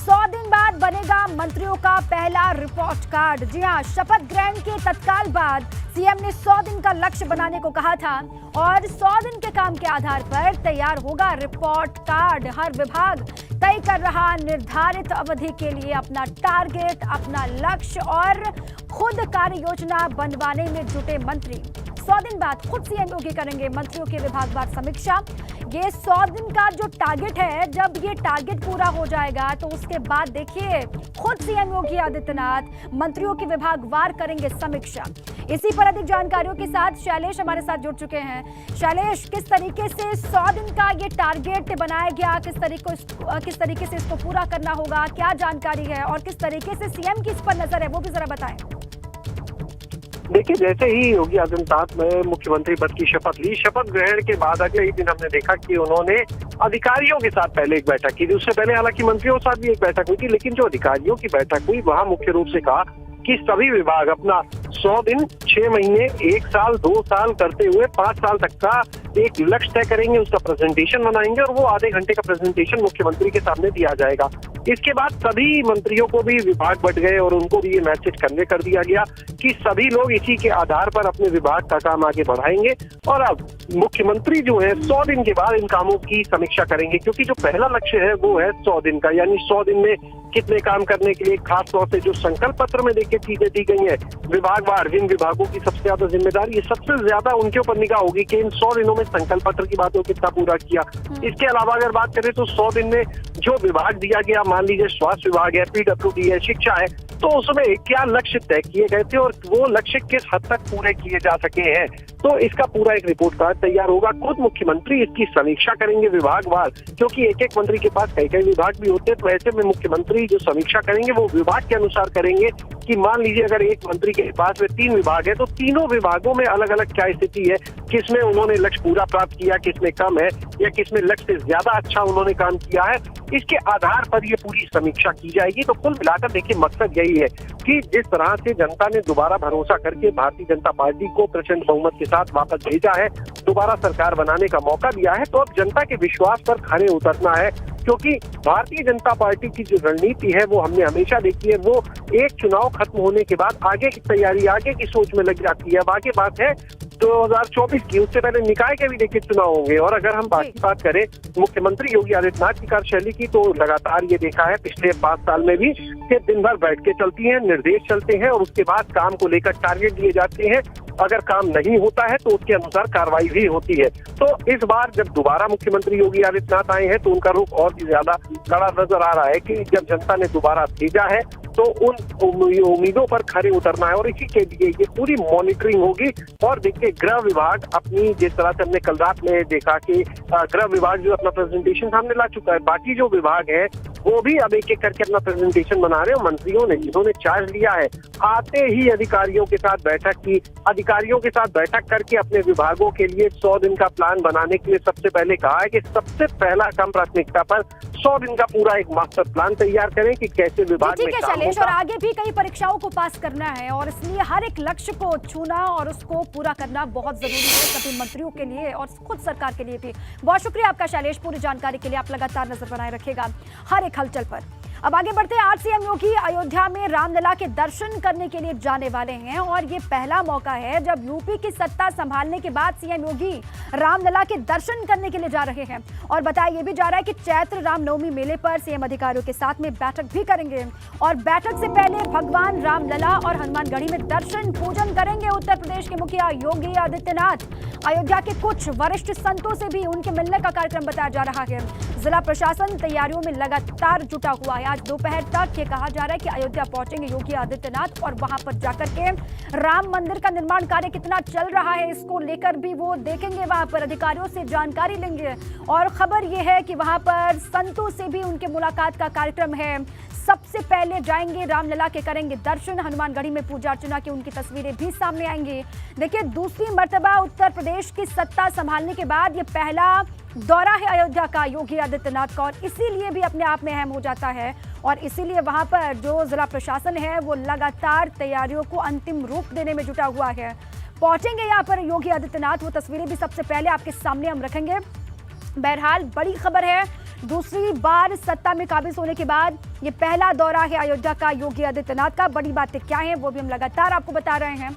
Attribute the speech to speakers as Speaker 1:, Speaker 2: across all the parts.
Speaker 1: 100 दिन बाद बनेगा मंत्रियों का पहला रिपोर्ट कार्ड। जी हां, शपथ ग्रहण के तत्काल बाद सीएम ने 100 दिन का लक्ष्य बनाने को कहा था और 100 दिन के काम के आधार पर तैयार होगा रिपोर्ट कार्ड। हर विभाग तय कर रहा निर्धारित अवधि के लिए अपना टारगेट, अपना लक्ष्य और खुद कार्य योजना बनवाने में जुटे मंत्री। 100 दिन बाद खुद सीएम योगी करेंगे मंत्रियों के विभागवार समीक्षा। ये 100 दिन का जो टारगेट है, जब ये टारगेट पूरा हो जाएगा तो उसके बाद देखिए खुद सीएम योगी आदित्यनाथ मंत्रियों के विभागवार करेंगे समीक्षा। इसी पर अधिक जानकारियों के साथ शैलेश हमारे साथ जुड़ चुके हैं। शैलेश, किस तरीके से 100 दिन का ये टारगेट बनाया गया, किस तरीके से इसको पूरा करना होगा, क्या जानकारी है और किस तरीके से सीएम की इस पर नजर है, वो भी जरा बताएं।
Speaker 2: देखिए, जैसे ही योगी आदित्यनाथ ने मुख्यमंत्री पद की शपथ ली, शपथ ग्रहण के बाद अगले ही दिन हमने देखा कि उन्होंने अधिकारियों के साथ पहले एक बैठक की थी। उससे पहले हालांकि मंत्रियों के साथ भी एक बैठक हुई थी, लेकिन जो अधिकारियों की बैठक हुई वहां मुख्य रूप से कहा कि सभी विभाग अपना 100 दिन, 6 महीने, 1 साल, 2 साल करते हुए 5 साल तक का एक लक्ष्य तय करेंगे, उसका प्रेजेंटेशन बनाएंगे और वो आधे घंटे का प्रेजेंटेशन मुख्यमंत्री के सामने दिया जाएगा। इसके बाद सभी मंत्रियों को भी विभाग बंट गए और उनको भी ये मैसेज कन्वे कर दिया गया कि सभी लोग इसी के आधार पर अपने विभाग का काम आगे बढ़ाएंगे। और अब मुख्यमंत्री जो है 100 दिन के बाद इन कामों की समीक्षा करेंगे, क्योंकि जो पहला लक्ष्य है वो है 100 दिन का, यानी 100 दिन में कितने काम करने के लिए। खास तौर से जो संकल्प पत्र में देखिए चीजें दी गई है विभागवार, जिन विभागों की सबसे ज्यादा जिम्मेदारी, ये सबसे ज्यादा उनके ऊपर निगाह होगी कि इन 100 दिनों में संकल्प पत्र की बातों कितना पूरा किया। इसके अलावा अगर बात करें तो 100 दिन में जो विभाग दिया गया, मान लीजिए स्वास्थ्य विभाग है, पीडब्ल्यूडी है, शिक्षा है, तो उसमें क्या लक्ष्य तय किए गए थे और वो लक्ष्य किस हद तक पूरे किए जा सके हैं, तो इसका पूरा एक रिपोर्ट कार्ड तैयार होगा। खुद मुख्यमंत्री इसकी समीक्षा करेंगे विभागवार, क्योंकि एक एक मंत्री के पास कई विभाग भी होते हैं, तो ऐसे में मुख्यमंत्री जो समीक्षा करेंगे वो विभाग के अनुसार करेंगे कि मान लीजिए अगर एक मंत्री के पास में 3 विभाग है तो तीनों विभागों में अलग अलग क्या स्थिति है, किसमें उन्होंने लक्ष्य पूरा प्राप्त किया, किसमें कम है या किसमें लक्ष्य से ज्यादा अच्छा उन्होंने काम किया है, इसके आधार पर ये पूरी समीक्षा की जाएगी। तो कुल मिलाकर देखिए मकसद यही है कि जिस तरह से जनता ने दोबारा भरोसा करके भारतीय जनता पार्टी को प्रचंड बहुमत के साथ वापस भेजा है, दोबारा सरकार बनाने का मौका दिया है, तो अब जनता के विश्वास पर खरे उतरना है। क्योंकि भारतीय जनता पार्टी की जो रणनीति है वो हमने हमेशा देखी है, वो एक चुनाव खत्म होने के बाद आगे की तैयारी, आगे की सोच में लग जाती है। अब आगे बात है 2024 की, उससे पहले निकाय के भी देखिए चुनाव होंगे। और अगर हम बाकी बात करें मुख्यमंत्री योगी आदित्यनाथ की कार्यशैली की, तो लगातार ये देखा है पिछले 5 साल में भी कि दिन भर बैठ के चलती है, निर्देश चलते हैं और उसके बाद काम को लेकर टारगेट दिए जाते हैं। अगर काम नहीं होता है तो उसके अनुसार कार्रवाई भी होती है। तो इस बार जब दोबारा मुख्यमंत्री योगी आदित्यनाथ आए हैं तो उनका रुख और भी ज्यादा कड़ा नजर आ रहा है कि जब जनता ने दोबारा भेजा है तो उन उम्मीदों पर खरे उतरना है और इसी के लिए ये पूरी मॉनिटरिंग होगी। और देखिए गृह विभाग अपनी, जिस तरह से हमने कल रात में देखा कि गृह विभाग जो अपना प्रेजेंटेशन सामने ला चुका है, बाकी जो विभाग है वो भी अब एक एक करके अपना प्रेजेंटेशन बना रहे हैं। मंत्रियों ने जिन्होंने चार्ज लिया है आते ही अधिकारियों के साथ बैठक की, अधिकारियों के साथ बैठक करके अपने विभागों के लिए 100 दिन का प्लान बनाने के लिए सबसे पहले कहा है कि सबसे पहला कम प्राथमिकता पर 100 दिन का पूरा एक मास्टर प्लान तैयार करें कि कैसे विभाग में काम होगा।
Speaker 1: और आगे भी कई परीक्षाओं को पास करना है और इसलिए हर एक लक्ष्य को छूना और उसको पूरा करना बहुत जरूरी है सभी मंत्रियों के लिए और खुद सरकार के लिए भी। बहुत शुक्रिया आपका शैलेश, पूरी जानकारी के लिए। आप लगातार नजर बनाए रखेगा हर एक हलचल पर। अब आगे बढ़ते हैं। आज सीएम योगी अयोध्या में रामलला के दर्शन करने के लिए जाने वाले हैं और ये पहला मौका है जब यूपी की सत्ता संभालने के बाद सीएम योगी रामलला के दर्शन करने के लिए जा रहे हैं। और बताया ये भी जा रहा है कि चैत्र रामनवमी मेले पर सीएम अधिकारियों के साथ में बैठक भी करेंगे और बैठक से पहले भगवान रामलला और हनुमानगढ़ी में दर्शन पूजन करेंगे। उत्तर प्रदेश के मुखिया योगी आदित्यनाथ अयोध्या के कुछ वरिष्ठ संतों से भी उनके मिलने का कार्यक्रम बताया जा रहा है। जिला प्रशासन तैयारियों में लगातार जुटा हुआ है। आज दोपहर तक ये कहा जा रहा है कि अयोध्या पहुंचेंगे योगी आदित्यनाथ और वहां पर जाकर के राम मंदिर का निर्माण कार्य कितना चल रहा है इसको लेकर भी वो देखेंगे, वहां पर अधिकारियों से जानकारी लेंगे। और खबर ये है कि वहां पर संतों से भी उनके मुलाकात का कार्यक्रम है। सबसे पहले जाएंगे रामलला के, करेंगे दर्शन, हनुमानगढ़ी में पूजा अर्चना की उनकी तस्वीरें भी सामने आएंगी। देखिए दूसरी मर्तबा उत्तर प्रदेश की सत्ता संभालने के बाद ये पहला दौरा है अयोध्या का योगी आदित्यनाथ का और इसीलिए भी अपने आप में अहम हो जाता है और इसीलिए वहां पर जो जिला प्रशासन है वो लगातार तैयारियों को अंतिम रूप देने में जुटा हुआ है। पहुंचेंगे यहाँ पर योगी आदित्यनाथ, वो तस्वीरें भी सबसे पहले आपके सामने हम रखेंगे। बहरहाल बड़ी खबर है दूसरी बार सत्ता में काबिज होने के बाद ये पहला दौरा है अयोध्या का योगी आदित्यनाथ का। बड़ी बातें क्या हैं वो भी हम लगातार आपको बता रहे हैं।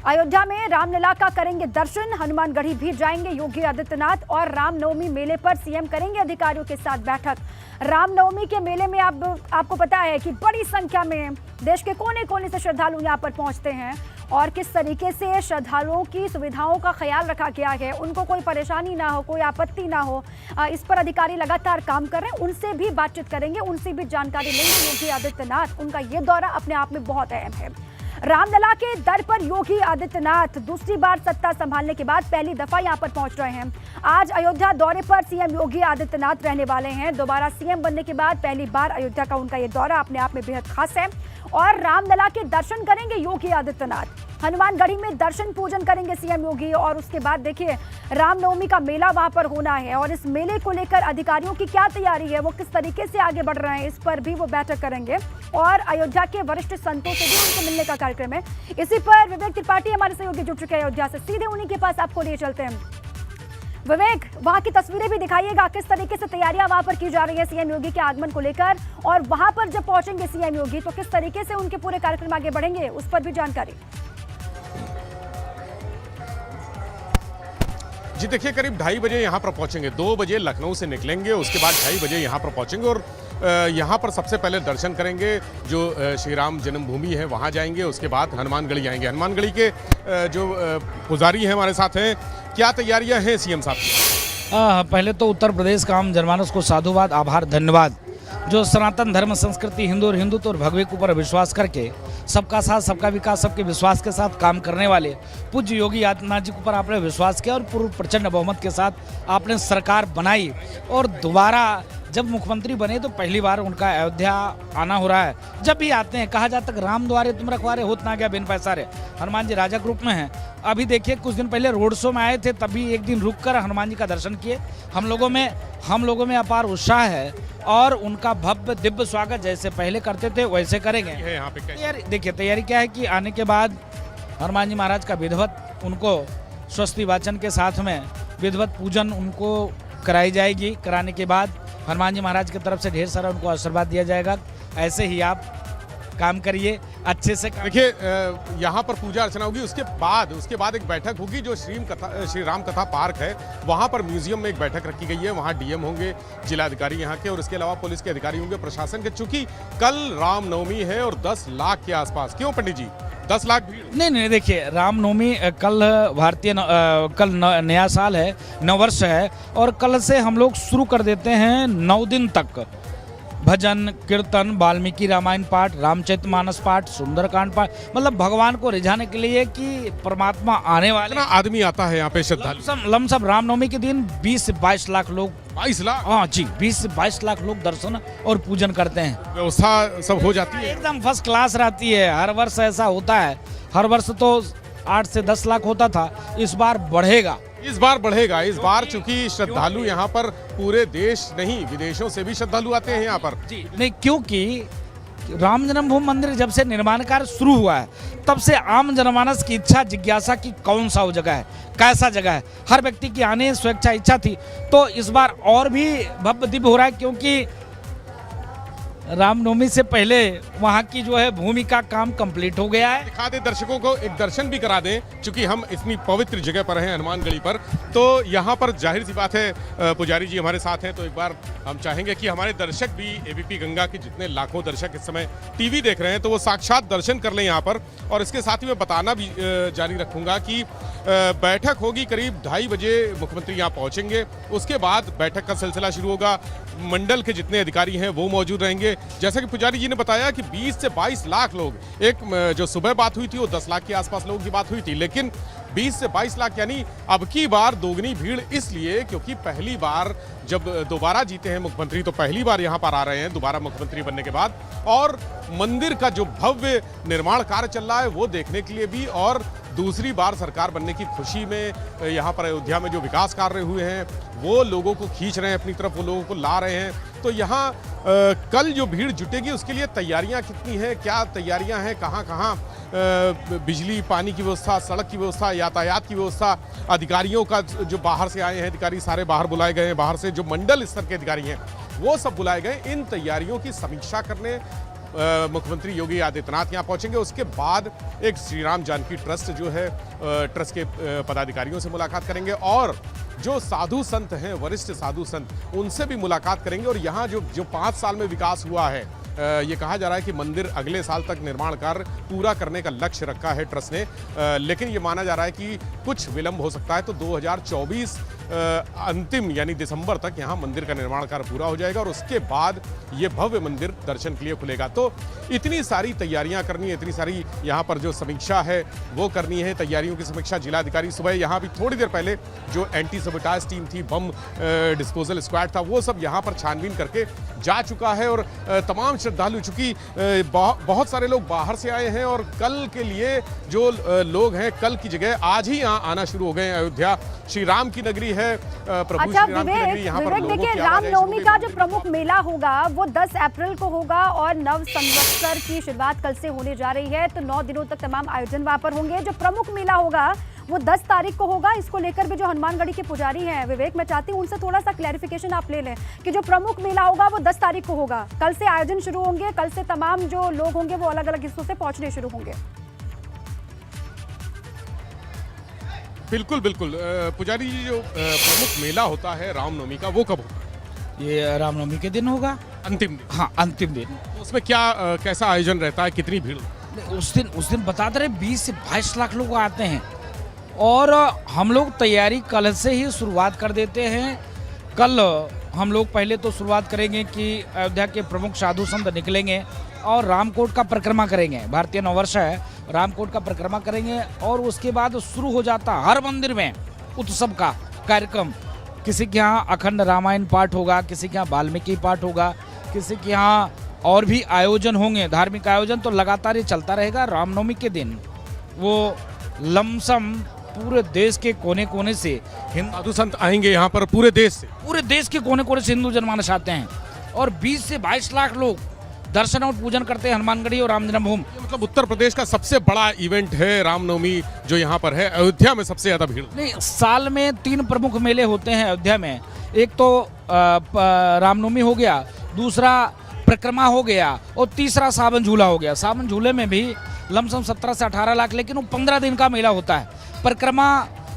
Speaker 1: अयोध्या में रामलला का करेंगे दर्शन, हनुमानगढ़ी भी जाएंगे योगी आदित्यनाथ और रामनवमी मेले पर सीएम करेंगे अधिकारियों के साथ बैठक। रामनवमी के मेले में आपको पता है कि बड़ी संख्या में देश के कोने कोने से श्रद्धालु यहां पर पहुंचते हैं और किस तरीके से श्रद्धालुओं की सुविधाओं का ख्याल रखा गया है, उनको कोई परेशानी ना हो, कोई आपत्ति ना हो, इस पर अधिकारी लगातार काम कर रहे हैं। उनसे भी बातचीत करेंगे, उनसे भी जानकारी लेंगे योगी आदित्यनाथ। उनका ये दौरा अपने आप में बहुत अहम है। रामलला के दर पर योगी आदित्यनाथ दूसरी बार सत्ता संभालने के बाद पहली दफा यहां पर पहुंच रहे हैं। आज अयोध्या दौरे पर सीएम योगी आदित्यनाथ रहने वाले हैं। दोबारा सीएम बनने के बाद पहली बार अयोध्या का उनका ये दौरा अपने आप में बेहद खास है और रामलला के दर्शन करेंगे योगी आदित्यनाथ। हनुमानगढ़ी में दर्शन पूजन करेंगे सीएम योगी और उसके बाद देखिए रामनवमी का मेला वहां पर होना है और इस मेले को लेकर अधिकारियों की क्या तैयारी है, वो किस तरीके से आगे बढ़ रहे हैं, इस पर भी वो बैठक करेंगे और अयोध्या के वरिष्ठ संतों से भी उनसे मिलने का कार्यक्रम है। इसी पर विवेक त्रिपाठी हमारे सहयोगी जुड़ चुके हैं अयोध्या से, सीधे उन्हीं के पास आपको लिए चलते हैं। विवेक, वहां की तस्वीरें भी दिखाइएगा, किस तरीके से तैयारियां वहां पर की जा रही है सीएम योगी के आगमन को लेकर और वहां पर जब पहुंचेंगे सीएम योगी तो किस तरीके से उनके पूरे कार्यक्रम आगे बढ़ेंगे, उस पर भी जानकारी।
Speaker 3: जी देखिए, करीब 2:30 बजे यहाँ पर पहुँचेंगे। 2 बजे लखनऊ से निकलेंगे, उसके बाद 2:30 बजे यहाँ पर पहुँचेंगे और यहाँ पर सबसे पहले दर्शन करेंगे जो श्री राम जन्मभूमि है वहाँ जाएंगे। उसके बाद हनुमानगढ़ी आएंगे। हनुमानगढ़ी के जो पुजारी हैं हमारे साथ हैं, क्या तैयारियाँ हैं सीएम साहब की?
Speaker 4: पहले तो उत्तर प्रदेश का आम जनमानस को साधुवाद, आभार, धन्यवाद। जो सनातन धर्म, संस्कृति, हिंदू और हिंदुत्व और भगवे के ऊपर विश्वास करके सबका साथ, सबका विकास, सबके विश्वास के साथ काम करने वाले पूज्य योगी आदित्यनाथ जी के ऊपर आपने विश्वास किया और पूर्ण प्रचंड बहुमत के साथ आपने सरकार बनाई और दोबारा जब मुख्यमंत्री बने तो पहली बार उनका अयोध्या आना हो रहा है। जब भी आते हैं कहा जाता है राम द्वारे तुम रखवारे, होत ना गया बिन पैसारे। हनुमान जी राजा ग्रुप में हैं। अभी देखिए कुछ दिन पहले रोड शो में आए थे, तभी एक दिन रुककर हनुमान जी का दर्शन किए। हम लोगों में अपार उत्साह है और उनका भव्य दिव्य स्वागत जैसे पहले करते थे वैसे करेंगे।
Speaker 3: यहाँ पे
Speaker 4: देखिए तैयारी क्या है कि आने के बाद हनुमान जी महाराज का विधिवत उनको स्वस्ति वाचन के साथ में विधिवत पूजन उनको कराई जाएगी। कराने के बाद हनुमान जी महाराज की तरफ से ढेर सारा उनको आशीर्वाद दिया जाएगा। ऐसे ही आप काम करिए अच्छे से।
Speaker 3: देखिए यहाँ पर पूजा अर्चना होगी, उसके बाद एक बैठक होगी जो श्री राम कथा पार्क है वहाँ पर म्यूजियम में एक बैठक रखी गई है। वहाँ डीएम होंगे, जिला अधिकारी यहाँ के और इसके अलावा पुलिस के अधिकारी होंगे, प्रशासन के। चूंकि कल रामनवमी है और 10 लाख के आसपास, क्यों पंडित जी 10 लाख भीड़?
Speaker 4: नहीं, देखिए रामनवमी कल कल नया साल है, नववर्ष है और कल से हम लोग शुरू कर देते हैं 9 दिन तक भजन, कीर्तन, वाल्मीकि रामायण पाठ, रामचरितमानस पाठ, सुंदरकांड पाठ, मतलब भगवान को रिझाने के लिए कि परमात्मा आने वाले।
Speaker 3: कितना आदमी आता है यहाँ पे श्रद्धालु?
Speaker 4: लमसम रामनवमी के दिन 20 से 22 लाख लोग।
Speaker 3: 22 लाख?
Speaker 4: हाँ जी, 20 से 22 लाख लोग दर्शन और पूजन करते हैं।
Speaker 3: व्यवस्था सब हो जाती है
Speaker 4: एकदम फर्स्ट क्लास रहती है। हर वर्ष ऐसा होता है। हर वर्ष तो 8 से 10 लाख होता था, इस बार बढ़ेगा।
Speaker 3: इस बार चूंकि श्रद्धालु यहाँ पर पूरे देश नहीं विदेशों से भी श्रद्धालु आते हैं यहाँ पर।
Speaker 4: जी नहीं, क्योंकि राम जन्मभूमि मंदिर जब से निर्माण कार्य शुरू हुआ है तब से आम जनमानस की इच्छा, जिज्ञासा की कौन सा वो जगह है, कैसा जगह है, हर व्यक्ति की आने स्वेच्छा इच्छा थी। तो इस बार और भी भव्य दिव्य हो रहा है क्योंकि रामनवमी से पहले वहाँ की जो है भूमि का काम कंप्लीट हो गया है।
Speaker 3: दिखा दे दर्शकों को, एक दर्शन भी करा दें, क्योंकि हम इतनी पवित्र जगह पर हैं हनुमानगढ़ी पर। तो यहाँ पर जाहिर सी बात है पुजारी जी हमारे साथ हैं, तो एक बार हम चाहेंगे कि हमारे दर्शक भी एबीपी गंगा के जितने लाखों दर्शक इस समय टीवी देख रहे हैं तो वो साक्षात दर्शन कर लें यहाँ पर। और इसके साथ ही मैं बताना भी जारी रखूँगा कि बैठक होगी करीब 2:30 बजे मुख्यमंत्री यहाँ पहुँचेंगे। उसके बाद बैठक का सिलसिला शुरू होगा। मंडल के जितने अधिकारी हैं वो मौजूद रहेंगे। जैसा कि पुजारी जी ने बताया कि 20 से 22 लाख लोग, एक जो सुबह बात हुई थी वो 10 लाख के आसपास लोगों की बात हुई थी, लेकिन 20 से 22 लाख यानी अब की बार दोगुनी भीड़ इसलिए क्योंकि पहली बार जब दोबारा जीते हैं मुख्यमंत्री तो पहली बार यहाँ पर आ रहे हैं दोबारा मुख्यमंत्री बनने के बाद, और मंदिर का जो भव्य निर्माण कार्य चल रहा है वो देखने के लिए भी, और दूसरी बार सरकार बनने की खुशी में यहाँ पर अयोध्या में जो विकास कार्य हुए हैं वो लोगों को खींच रहे हैं अपनी तरफ, वो लोगों को ला रहे हैं। तो यहाँ कल जो भीड़ जुटेगी उसके लिए तैयारियां कितनी हैं, क्या तैयारियां हैं, कहाँ कहाँ बिजली पानी की व्यवस्था, सड़क की व्यवस्था, यातायात की व्यवस्था, अधिकारियों का जो बाहर से आए हैं अधिकारी सारे बाहर बुलाए गए हैं, बाहर से जो मंडल स्तर के अधिकारी हैं वो सब बुलाए गए। इन तैयारियों की समीक्षा करने मुख्यमंत्री योगी आदित्यनाथ यहाँ पहुंचेंगे। उसके बाद एक श्री राम जानकी ट्रस्ट जो है ट्रस्ट के पदाधिकारियों से मुलाकात करेंगे और जो साधु संत हैं, वरिष्ठ साधु संत, उनसे भी मुलाकात करेंगे। और यहाँ जो 5 साल में विकास हुआ है, ये कहा जा रहा है कि मंदिर अगले साल तक निर्माण कार्य पूरा करने का लक्ष्य रखा है ट्रस्ट ने, लेकिन ये माना जा रहा है कि कुछ विलंब हो सकता है। तो 2024 अंतिम यानी दिसंबर तक यहाँ मंदिर का निर्माण कार्य पूरा हो जाएगा और उसके बाद ये भव्य मंदिर दर्शन के लिए खुलेगा। तो इतनी सारी तैयारियां करनी है, इतनी सारी यहाँ पर जो समीक्षा है वो करनी है। तैयारियों की समीक्षा जिलाधिकारी सुबह यहाँ भी थोड़ी देर पहले जो एंटी सबोटाज टीम थी, बम डिस्पोजल स्क्वाड था, वो सब यहाँ पर छानबीन करके जा चुका है। और तमाम श्रद्धालु, चूंकि बहुत सारे लोग बाहर से आए हैं और कल के लिए जो लोग हैं कल की जगह आज ही यहाँ आना शुरू हो गए हैं। अयोध्या श्री राम की नगरी है, प्रभु श्री राम की नगरी, यहाँ पर लोगों की
Speaker 1: रामनवमी का जो प्रमुख मेला होगा वो 10 अप्रैल को होगा और नव संवत्सर की शुरुआत कल से होने जा रही है। तो 9 दिनों तक तमाम आयोजन वहां पर होंगे। जो प्रमुख मेला होगा वो 10 तारीख को होगा। इसको लेकर भी जो हनुमानगढ़ी के पुजारी हैं विवेक, मैं चाहती हूँ उनसे थोड़ा सा क्लैरिफिकेशन आप ले लें कि जो प्रमुख मेला होगा वो 10 तारीख को होगा। कल से आयोजन शुरू होंगे, कल से तमाम जो लोग होंगे वो अलग अलग हिस्सों से पहुंचने शुरू होंगे।
Speaker 3: बिल्कुल बिल्कुल। पुजारी जी, जो प्रमुख मेला होता है रामनवमी का वो कब होता है?
Speaker 4: ये रामनवमी के दिन होगा,
Speaker 3: अंतिम दिन।
Speaker 4: हाँ अंतिम दिन।
Speaker 3: तो उसमें क्या कैसा आयोजन रहता है, कितनी भीड़?
Speaker 4: उस दिन बताते रहे 20 से 22 लाख लोग आते हैं और हम लोग तैयारी कल से ही शुरुआत कर देते हैं। कल हम लोग पहले तो शुरुआत करेंगे कि अयोध्या के प्रमुख साधु संत निकलेंगे और रामकोट का परिक्रमा करेंगे। भारतीय नववर्ष है, रामकोट का परिक्रमा करेंगे और उसके बाद शुरू हो जाता हर मंदिर में उत्सव का कार्यक्रम। किसी के यहाँ अखंड रामायण पाठ होगा, किसी के यहाँ वाल्मीकि पाठ होगा, किसी के यहाँ और भी आयोजन होंगे, धार्मिक आयोजन। तो लगातार ये चलता रहेगा। रामनवमी के दिन वो लमसम पूरे देश के कोने कोने से
Speaker 3: साधु संत आएंगे यहाँ पर, पूरे देश के
Speaker 4: कोने कोने से हिंदू जनमानस आते हैं और 20 से 22 लाख लोग दर्शन और पूजन करते हैं हनुमानगढ़ी और राम जन्मभूमि।
Speaker 3: मतलब उत्तर प्रदेश का सबसे बड़ा इवेंट है रामनवमी जो यहाँ पर है। अयोध्या में सबसे ज्यादा भीड़
Speaker 4: नहीं, साल में 3 प्रमुख मेले होते हैं अयोध्या में। एक तो रामनवमी हो गया, दूसरा परिक्रमा हो गया और तीसरा सावन झूला हो गया। सावन झूले में भी लमसम 17 से 18 लाख, लेकिन वो 15 दिन का मेला होता है। परिक्रमा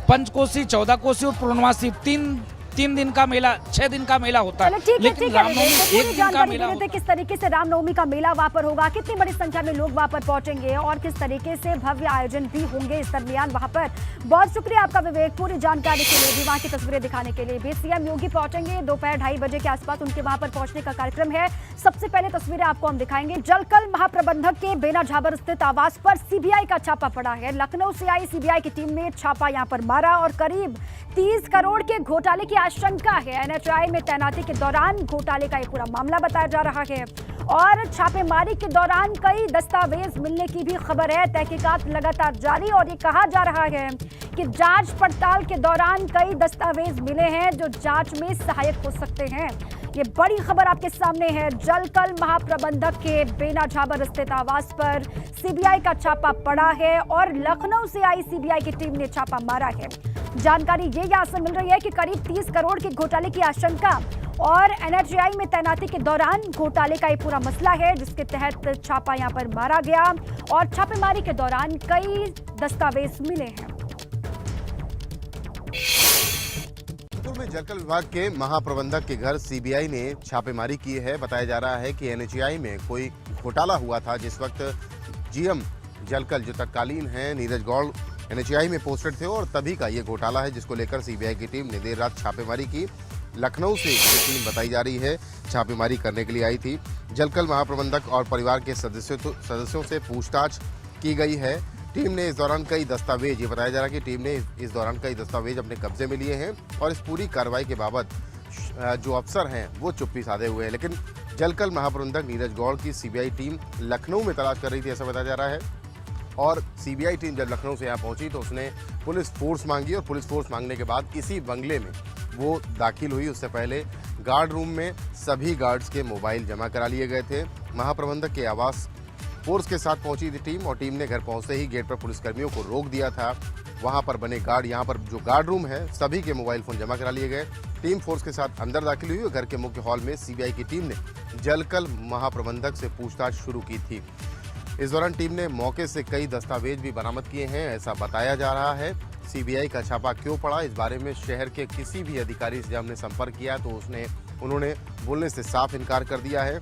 Speaker 4: पंचकोसी, 14 कोसी और पूर्णमासी 3 दिन का मेला, 6 दिन का मेला होता है। लेकिन रामनवमी 1 दिन का मेला होता है।
Speaker 1: किस तरीके से रामनवमी का मेला वहां पर होगा, कितनी बड़ी संख्या में लोग वहां पर पहुंचेंगे और किस तरीके से भव्य आयोजन भी होंगे इस दरमियान वहां पर। बहुत शुक्रिया आपका विवेक, पूरी जानकारी के लिए भी, वहां की तस्वीरें दिखाने के लिए भी। सीएम योगी पहुंचेंगे दोपहर 2:30 बजे के आसपास, उनके वहां पर पहुंचने का कार्यक्रम है। सबसे पहले तस्वीरें आपको हम दिखाएंगे। जलकल महाप्रबंधक के बेना झाबर स्थित आवास पर सीबीआई का छापा पड़ा है। लखनऊ से आई सीबीआई की टीम ने छापा यहां पर मारा और करीब 30 करोड़ के घोटाले की आशंका है। एनएचआई में तैनाती के दौरान घोटाले का ये पूरा मामला बताया जा रहा है और छापेमारी के दौरान कई दस्तावेज मिलने की भी खबर है। तहकीकात लगातार जारी और ये कहा जा रहा है कि जांच पड़ताल के दौरान कई दस्तावेज मिले हैं जो जांच में सहायक हो सकते हैं। ये बड़ी खबर आपके सामने है। जलकल महाप्रबंधक के बेना झाबर स्थित आवास पर सीबीआई का छापा पड़ा है और लखनऊ से आई सीबीआई की टीम ने छापा मारा है। जानकारी ये यहाँ से मिल रही है कि करीब 30 करोड़ के घोटाले की आशंका और एनएचआई में तैनाती के दौरान घोटाले का ये पूरा मसला है, जिसके तहत छापा यहाँ पर मारा गया और छापेमारी के दौरान कई दस्तावेज मिले हैं।
Speaker 5: में जलकल विभाग के महाप्रबंधक के घर सीबीआई ने छापेमारी की है। बताया जा रहा है कि एनएचआई में कोई घोटाला हुआ था जिस वक्त जीएम जलकल जो तत्कालीन हैं नीरज गौड़ एनएचआई में पोस्टेड थे और तभी का ये घोटाला है जिसको लेकर सीबीआई की टीम ने देर रात छापेमारी की। लखनऊ से ये टीम बताई जा रही है छापेमारी करने के लिए आई थी। जलकल महाप्रबंधक और परिवार के सदस्यों से पूछताछ की गई है। टीम ने इस दौरान कई दस्तावेज, ये बताया जा रहा है कि टीम ने इस दौरान कई दस्तावेज अपने कब्जे में लिए हैं और इस पूरी कार्रवाई के बाबत जो अफसर हैं वो चुप्पी साधे हुए हैं। लेकिन जलकल महाप्रबंधक नीरज गौड़ की सीबीआई टीम लखनऊ में तलाश कर रही थी, ऐसा बताया जा रहा है। और सीबीआई टीम जब लखनऊ से यहाँ पहुंची तो उसने पुलिस फोर्स मांगी और पुलिस फोर्स मांगने के बाद इसी बंगले में वो दाखिल हुई। उससे पहले गार्ड रूम में सभी गार्ड्स के मोबाइल जमा करा लिए गए थे। महाप्रबंधक के आवास फोर्स के साथ पहुंची थी टीम और टीम ने घर पहुंचते ही गेट पर पुलिसकर्मियों को रोक दिया था। वहां पर बने गार्ड, यहां पर जो गार्ड रूम है सभी के मोबाइल फोन जमा करा लिए गए। टीम फोर्स के साथ अंदर दाखिल हुई और घर के मुख्य हॉल में सीबीआई की टीम ने जलकल महाप्रबंधक से पूछताछ शुरू की थी। इस दौरान टीम ने मौके से कई दस्तावेज भी बरामद किए हैं, ऐसा बताया जा रहा है। सीबीआई का छापा क्यों पड़ा, इस बारे में शहर के किसी भी अधिकारी से हमने संपर्क किया तो उन्होंने बोलने से साफ इनकार कर दिया है।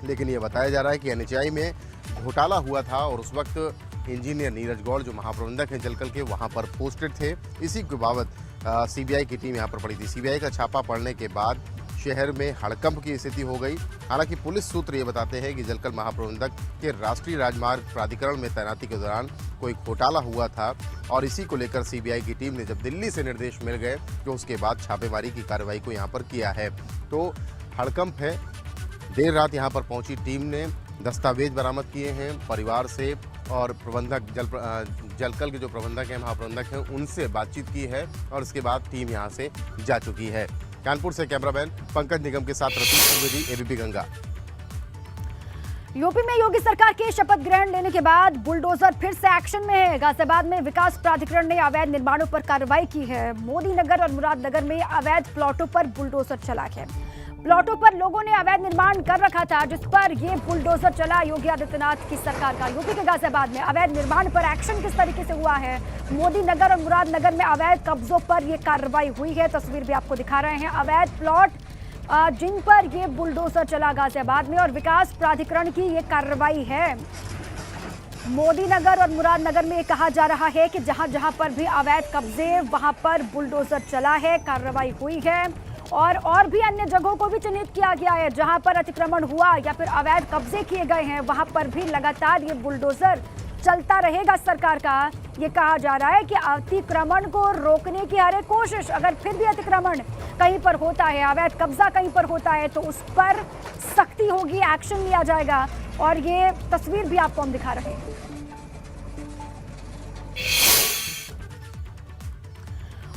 Speaker 5: लेकिन ये बताया जा रहा है कि एनएचएआई में घोटाला हुआ था और उस वक्त इंजीनियर नीरज गौड़ जो महाप्रबंधक हैं जलकल के वहां पर पोस्टेड थे। इसी के बाबत सीबीआई की टीम यहां पर पड़ी थी। सीबीआई का छापा पड़ने के बाद शहर में हड़कंप की स्थिति हो गई। हालांकि पुलिस सूत्र ये बताते हैं कि जलकल महाप्रबंधक के राष्ट्रीय राजमार्ग प्राधिकरण में तैनाती के दौरान कोई घोटाला हुआ था और इसी को लेकर सीबीआई की टीम ने जब दिल्ली से निर्देश मिल गए तो उसके बाद छापेमारी की कार्रवाई को यहाँ पर किया है। तो हड़कंप है। देर रात यहाँ पर पहुंची टीम ने दस्तावेज बरामद किए हैं परिवार से और प्रबंधक जलकल के जो प्रबंधक हैं महाप्रबंधक हैं उनसे बातचीत की है और इसके बाद टीम यहाँ से जा चुकी है। कानपुर से कैमरामैन पंकज निगम के साथ रतीश त्रिवेदी, एबीपी गंगा।
Speaker 1: यूपी में योगी सरकार के शपथ ग्रहण लेने के बाद बुलडोजर फिर से एक्शन में है। गाजियाबाद में विकास प्राधिकरण ने अवैध निर्माणों पर कार्रवाई की है। मोदी नगर और मुरादनगर में अवैध प्लॉटों पर बुलडोजर चला है। प्लॉटों पर लोगों ने अवैध निर्माण कर रखा था जिस पर ये बुलडोजर चला योगी आदित्यनाथ की सरकार का। यूपी के गाजियाबाद में अवैध निर्माण पर एक्शन किस तरीके से हुआ है, मोदी नगर और मुरादनगर में अवैध कब्जों पर ये कार्रवाई हुई है। तस्वीर भी आपको दिखा रहे हैं। अवैध प्लॉट जिन पर ये बुलडोजर चला गाजियाबाद में और विकास प्राधिकरण की ये कार्रवाई है। मोदी नगर और मुरादनगर में ये कहा जा रहा है कि जहां जहां पर भी अवैध कब्जे वहां पर बुलडोजर चला है, कार्रवाई हुई है। और भी अन्य जगहों को भी चिन्हित किया गया है जहां पर अतिक्रमण हुआ या फिर अवैध कब्जे किए गए हैं वहां पर भी लगातार ये बुलडोजर चलता रहेगा सरकार का। ये कहा जा रहा है कि अतिक्रमण को रोकने की हर एक कोशिश, अगर फिर भी अतिक्रमण कहीं पर होता है, अवैध कब्जा कहीं पर होता है तो उस पर सख्ती होगी, एक्शन लिया जाएगा। और ये तस्वीर भी आपको हम दिखा रहे हैं।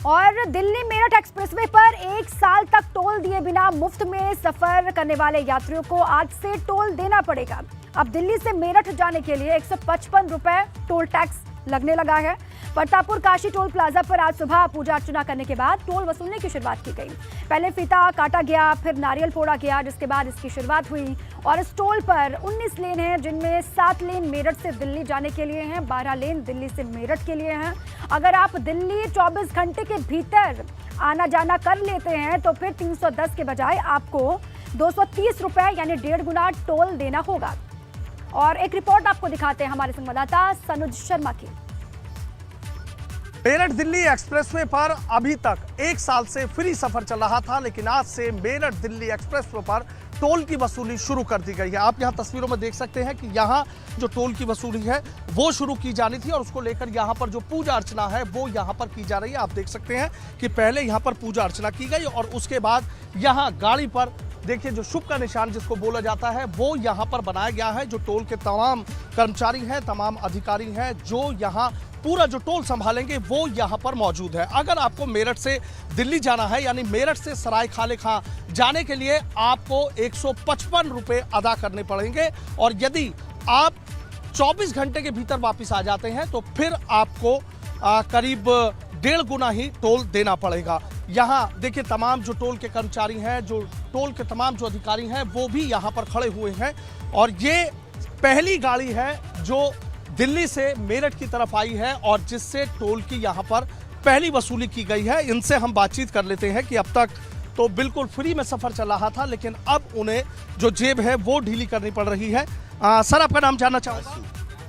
Speaker 1: और दिल्ली मेरठ एक्सप्रेसवे पर 1 साल तक टोल दिए बिना मुफ्त में सफर करने वाले यात्रियों को आज से टोल देना पड़ेगा। अब दिल्ली से मेरठ जाने के लिए 155 रुपए टोल टैक्स लगने लगा है। प्रतापपुर काशी टोल प्लाजा पर आज सुबह पूजा अर्चना करने के बाद टोल वसूलने की शुरुआत की गई। पहले फीता काटा गया, फिर नारियल फोड़ा गया, जिसके बाद इसकी शुरुआत हुई। और इस टोल पर 19 लेन हैं जिनमें 7 लेन मेरठ से दिल्ली जाने के लिए हैं, 12 लेन दिल्ली से मेरठ के लिए हैं। अगर आप दिल्ली 24 घंटे के भीतर आना जाना कर लेते हैं तो फिर 310 के बजाय आपको 230 रुपए यानी 1.5 गुना टोल देना होगा। और एक रिपोर्ट आपको दिखाते हैं हमारे संवाददाता सनुज शर्मा की।
Speaker 6: मेरठ दिल्ली एक्सप्रेसवे पर अभी तक 1 साल से फ्री सफर चल रहा था, लेकिन आज से मेरठ दिल्ली एक्सप्रेसवे पर टोल की वसूली शुरू कर दी गई है। आप यहां तस्वीरों में देख सकते हैं कि यहां जो टोल की वसूली है वो शुरू की जानी थी और उसको लेकर यहां पर जो पूजा अर्चना है वो यहां पर की जा रही है। आप देख सकते हैं कि पहले यहां पर पूजा अर्चना की गई और उसके बाद यहां गाड़ी पर देखिए जो शुभ का निशान जिसको बोला जाता है वो यहां पर बनाया गया है। जो टोल के तमाम कर्मचारी हैं, तमाम अधिकारी हैं जो यहां पूरा जो टोल संभालेंगे वो यहां पर मौजूद है। अगर आपको मेरठ से दिल्ली जाना है यानी मेरठ से सराय खाले खां जाने के लिए आपको 155 रुपए अदा करने पड़ेंगे और यदि आप 24 घंटे के भीतर वापस आ जाते हैं तो फिर आपको करीब 1.5 गुना ही टोल देना पड़ेगा। यहाँ देखिए तमाम जो टोल के कर्मचारी हैं, जो टोल के तमाम जो अधिकारी हैं वो भी यहाँ पर खड़े हुए हैं और ये पहली गाड़ी है जो दिल्ली से मेरठ की तरफ आई है और जिससे टोल की यहाँ पर पहली वसूली की गई है। इनसे हम बातचीत कर लेते हैं कि अब तक तो बिल्कुल फ्री में सफर चल रहा था लेकिन अब उन्हें जो जेब है वो ढीली करनी पड़ रही है। सर आपका नाम जानना चाहूँगा?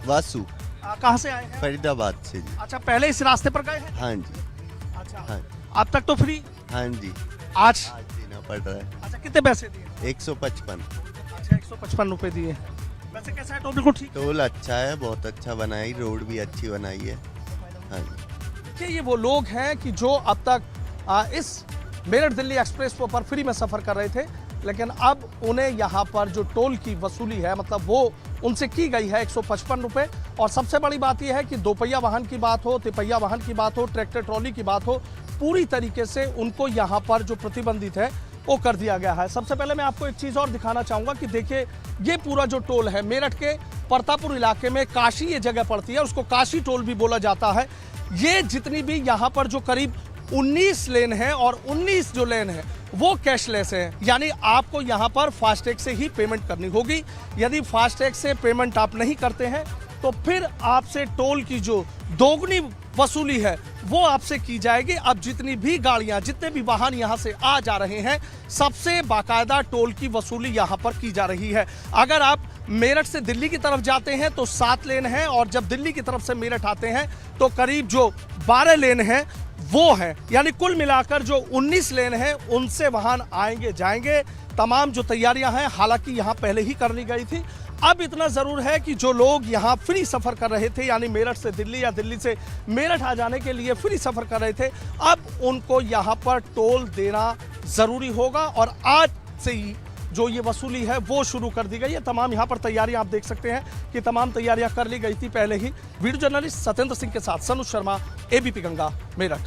Speaker 7: वासु।
Speaker 6: कहाँ से आए हैं?
Speaker 7: फरीदाबाद से जी।
Speaker 6: अच्छा, पहले इस रास्ते पर गए हैं?
Speaker 7: हाँ जी।
Speaker 6: अच्छा,
Speaker 7: हाँ।
Speaker 6: अब तक तो फ्री?
Speaker 7: हाँ जी।
Speaker 6: आज
Speaker 7: देना पड़ रहा है।
Speaker 6: अच्छा, कितने पैसे दिए?
Speaker 7: 155।
Speaker 6: अच्छा, 155 रुपए दिए। वैसे कैसा है टोल? बिल्कुल ठीक।
Speaker 7: टोल अच्छा है, बहुत अच्छा बनाई, रोड भी अच्छी बनाई है। हाँ जी।
Speaker 6: ये वो लोग हैं कि जो अब तक इस मेरठ दिल्ली एक्सप्रेस पर फ्री में सफर कर रहे थे लेकिन अब उन्हें यहाँ पर जो टोल की वसूली है मतलब वो उनसे की गई है 155 रुपए। और सबसे बड़ी बात यह है कि 2 पहिया वाहन की बात हो, तिपहिया वाहन की बात हो, ट्रैक्टर ट्रॉली की बात हो, पूरी तरीके से उनको यहाँ पर जो प्रतिबंधित है वो कर दिया गया है। सबसे पहले मैं आपको एक चीज़ और दिखाना चाहूँगा कि देखिए ये पूरा जो टोल है मेरठ के परतापुर इलाके में काशी ये जगह पड़ती है, उसको काशी टोल भी बोला जाता है। ये जितनी भी यहाँ पर जो करीब 19 लेन है और 19 जो लेन है वो कैशलेस है, यानी आपको यहाँ पर फास्टैग से ही पेमेंट करनी होगी। यदि फास्टैग से पेमेंट आप नहीं करते हैं तो फिर आपसे टोल की जो दोगुनी वसूली है वो आपसे की जाएगी। अब जितनी भी गाड़ियां, जितने भी वाहन यहां से आ जा रहे हैं, सबसे बाकायदा टोल की वसूली यहां पर की जा रही है। अगर आप मेरठ से दिल्ली की तरफ जाते हैं तो 7 लेन है, और जब दिल्ली की तरफ से मेरठ आते हैं तो करीब जो 12 लेन है वो है, यानी कुल मिलाकर जो 19 लेन है उनसे वाहन आएंगे जाएंगे। तमाम जो तैयारियां हैं हालांकि यहां पहले ही कर ली गई थी। अब इतना जरूर है कि जो लोग यहाँ फ्री सफर कर रहे थे, यानी मेरठ से दिल्ली या दिल्ली से मेरठ आ जाने के लिए फ्री सफर कर रहे थे, अब उनको यहाँ पर टोल देना जरूरी होगा। और आज से ही जो ये वसूली है वो शुरू कर दी गई है। तमाम यहाँ पर तैयारियां आप देख सकते हैं कि तमाम तैयारियां कर ली गई थी पहले ही। वीडियो जर्नलिस्ट सत्येंद्र सिंह के साथ सनु शर्मा, एबीपी गंगा, मेरठ।